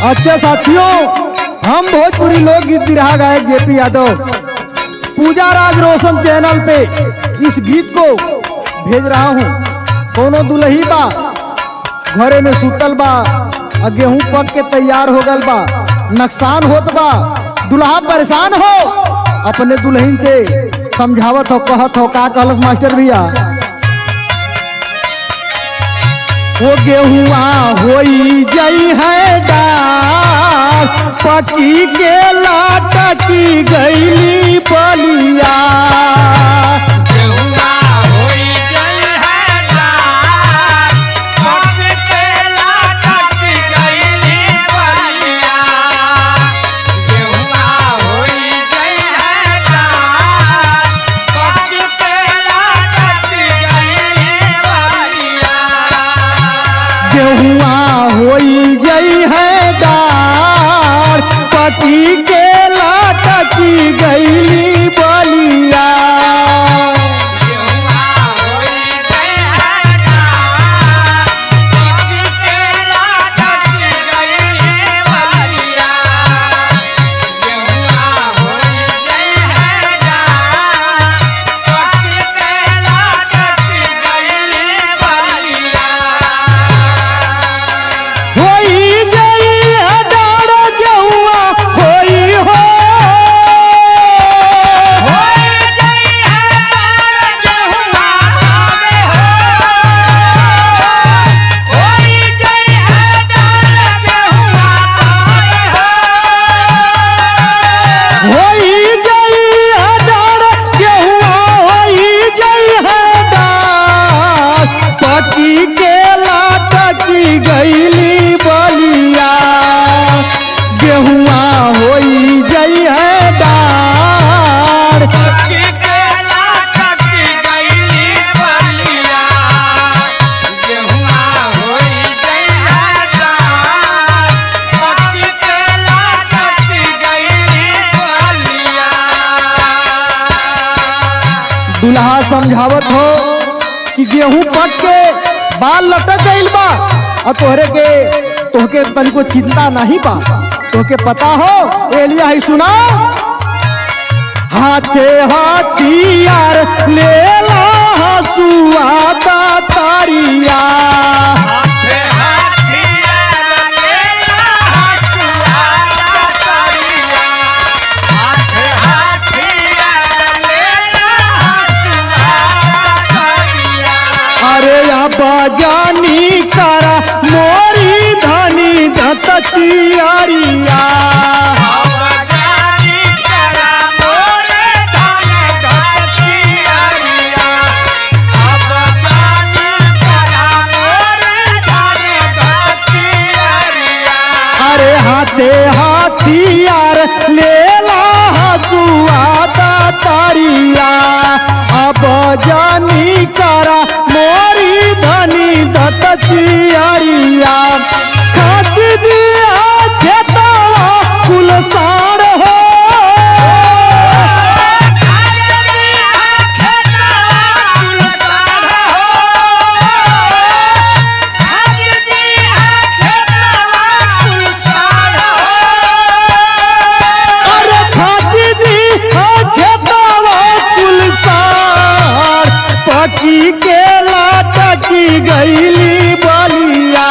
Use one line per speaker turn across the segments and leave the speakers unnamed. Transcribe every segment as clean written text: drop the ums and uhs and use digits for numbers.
अच्छा साथियों, हम भोजपुरी लोकगीत बिरहा गायक जेपी यादव पूजा राज रोशन चैनल पे इस गीत को भेज रहा हूँ। दोनों दुल्ही बा घरे में सुतल बा, गेहूं पक के तैयार हो गल बा, नुकसान होत बा, दुल्हा परेशान हो, अपने दुल्हन से समझावत हो, कहत हो। का कहलस मास्टर भैया? वो गेहुआ होई जई है डाल, पकी के लाटा की गईली बलिया।
गेहुआ होई जई है डाल, पकी के लाटा की गईली बलिया। गेहुआ होई जई है डाल, पकी के लाटा की गईली बलिया।
गेहुआ होई जई है डार, पकी के लाटा की गईली बलिया।
गेहुआ होई जई है डाल, पकी के लाटा की गईली बलिया। गेहुआ होई जई है डाल, पकी के लाटा की गईली बलिया।
होई जई है डार गेहुआ होई हो,
होई जई है डाल गेहुआ आवे हो। होई जई है डाल गेहुआ आवे हो।
होई जई है डार गेहुआ होई जई है डार, पकी के लाटा की गईली बलिया। गेहुआ होई जई है डार,
पकी के लाटा की गईली बलिया। गेहुआ होई जई है डाल, पकी के लाटा की गईली बलिया।
दुल्हा समझावत हो कि गेहूं पक के बाल लटक गईल बा, और तोहके तनिको चिंता नहीं बा। तोहके पता हो एलिया ही सुना, हाथे हथियार लेला हसुआ तारिया।
हाथे हथियार लेला हसुआ तारिया। हाथे हथियार लेला हसुआ तारिया।
अरे अब जानी करा मोरी धनी धत चियारिया।
अब जानी करा मोरे धन धतियारिया। अब जानी करा मोरे धन धतियारिया।
अरे हाथे हथियार लेला हसुआ तारिया। अब जानी करा मोरी धनी दत चियारिया। खाच दिया खेतवा कुलसार हो, अरे खाच दिया खेतवा कुलसार, पकी के लाटा की गईली बलिया।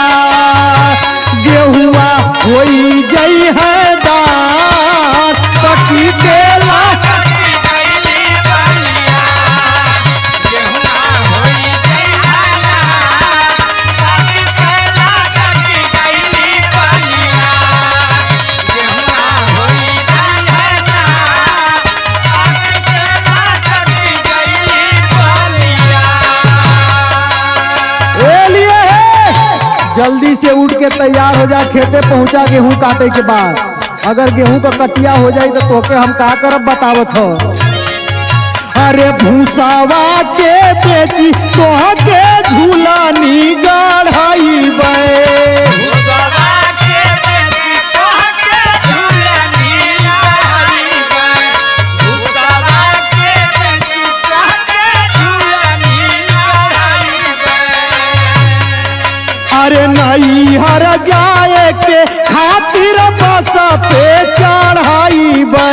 गेहुआ होई जई है डार, पकी के लाटा जल्दी से उठ के तैयार हो जा, खेते पहुंचा गेहूं काटे के बाद। अगर गेहूं का कटिया हो जाई तो तोके हम का करब बतावत हो। अरे भूसावा के बेची तोह के झूलानी गढ़ाई बे। अरे नहीं हर जाए के खा खातिर बस पे चढ़ाई बे।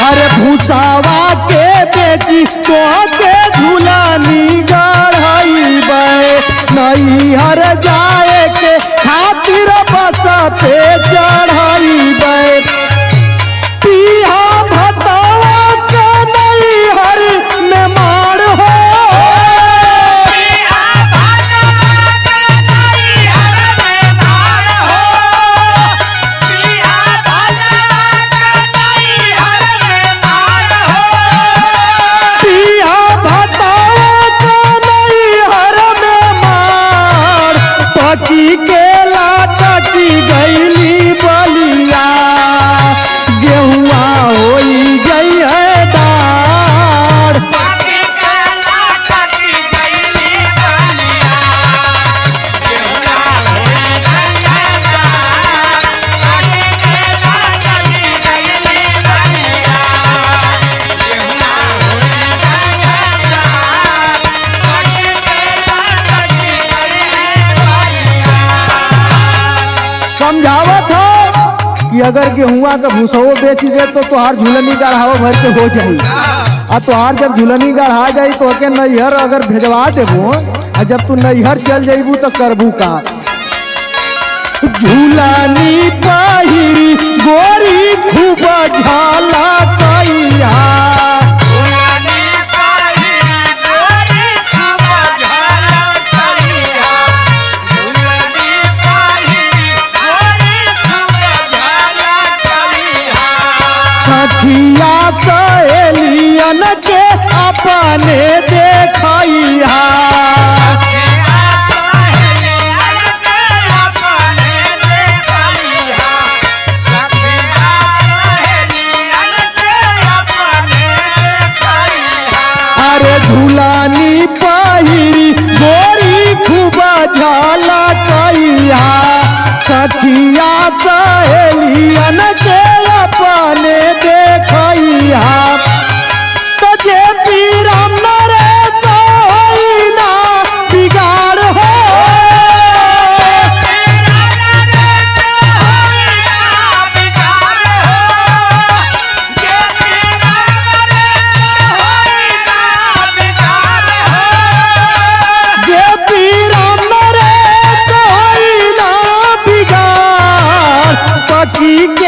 अरे भूसावा के बेची तो के झूलानी गढ़ाई बे। नैहर जाए के खातिर बस पे चढ़ाई बे। पिया भतावा के नैहर में मार हो। पिया भतावा के नैहर में मार। पकी के लाटकी गईली बलिया। गेहुआ होई गई है दार। समझावत हो कि अगर गेहुआ का भूसवो बेच दे तो तोहार झूलनी गढ़ावा भर के हो जाई। आ तोहार जब झूलनी गढ़ा जाई तो के नैहर अगर भेजवा देबू आ जब तू नैहर चल जाइबू तो करबू का। झूलनी पहिरी गोरी खूब झाला कैया। सखिया सहेलियन के अपने देखैया। अरे झूलनी पहिरी गोरी खूब झाला कैया। सखिया सहेलियन के अपने देखैया। तो जे पीराम नरे कोई ना बिगाड़ हो। जे पीराम नरे कोई ना बिगाड़। पकी के